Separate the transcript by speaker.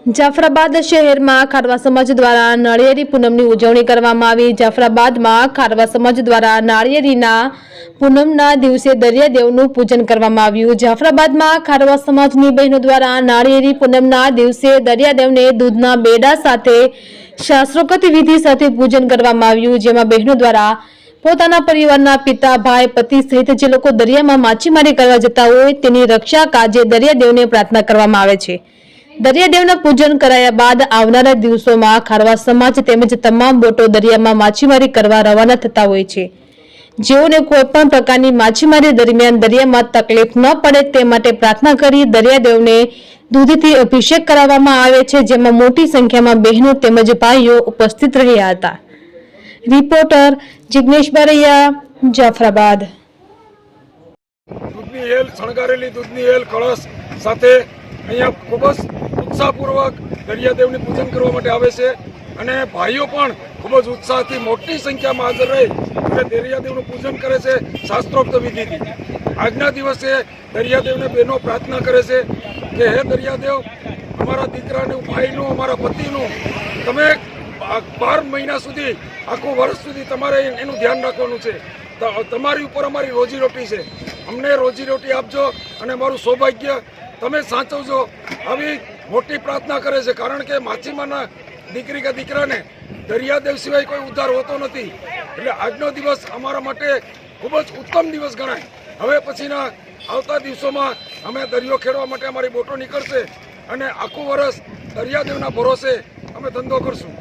Speaker 1: જાફરાબાદ શહેરમાં ખારવા સમાજ દ્વારા નાળિયેરી પૂનમની ઉજવણી કરવામાં આવી। જાફરાબાદમાં ખારવા સમાજ દ્વારા નાળિયેરીના પૂનમના દિવસે દરિયાદેવનું પૂજન કરવામાં આવ્યું। જાફરાબાદમાં ખારવા સમાજની બહેનો દ્વારા નાળિયેરી પૂનમના દિવસે દરિયાદેવને દૂધના બેડા સાથે શાસ્ત્રોક્ત વિધિ સાથે પૂજન કરવામાં આવ્યું, જેમાં બહેનો દ્વારા પોતાના પરિવારના પિતા, ભાઈ, પતિ સહિત જે લોકો દરિયામાં માછીમારી કરવા જતા હોય તેની રક્ષા કાજે દરિયાદેવને પ્રાર્થના કરવામાં આવે છે। દરિયાદેવના પૂજન કરાયા બાદ આવનારા દિવસોમાં ખારવા સમાજ તેમજ તમામ બોટો દરિયામાં માછીમારી કરવા રવાના થતા હોય છે, જેઓને કોઈપણ પ્રકારની માછીમારી દરમિયાન દરિયામાં તકલીફ ન પડે તે માટે પ્રાર્થના કરી દરિયાદેવને દૂધથી અભિષેક કરાવવામાં આવે છે, જેમાં મોટી સંખ્યામાં બહેનો તેમજ ભાઈઓ ઉપસ્થિત રહ્યા હતા। રિપોર્ટર જિગ્નેશ બારૈયા, જાફરાબાદ।
Speaker 2: દૂધની હેલ, શણગારેલી દૂધની હેલ કળશ સાથે અહીંયા ખૂબ જ ઉત્સાહપૂર્વક દરિયાદેવની પૂજન કરવા માટે આવે છે અને ભાઈઓ પણ ખૂબ જ ઉત્સાહથી મોટી સંખ્યામાં હાજર રહી અને દરિયાદેવનું પૂજન કરે છે શાસ્ત્રોક્ત વિધિથી। આજના દિવસે દરિયાદેવને બહેનો પ્રાર્થના કરે છે કે હે દરિયાદેવ, અમારા દીકરાનું, ભાઈનું, અમારા પતિનું તમે 12 મહિના સુધી, આખું વર્ષ સુધી તમારે એનું ધ્યાન રાખવાનું છે। તમારી ઉપર અમારી રોજીરોટી છે, અમને રોજીરોટી આપજો અને અમારું સૌભાગ્ય તમે સાચવજો, આવી મોટી પ્રાર્થના કરે છે। કારણ કે માછીમારના દીકરી કે દીકરાને દરિયાદેવ સિવાય કોઈ ઉદ્ધાર હોતો નથી, એટલે આજનો દિવસ અમારા માટે ખૂબ જ ઉત્તમ દિવસ ગણાય। હવે પછીના આવતા દિવસોમાં અમે દરિયો ખેડવા માટે અમારી બોટો નીકળશે અને આખું વર્ષ દરિયાદેવના ભરોસે અમે ધંધો કરશું।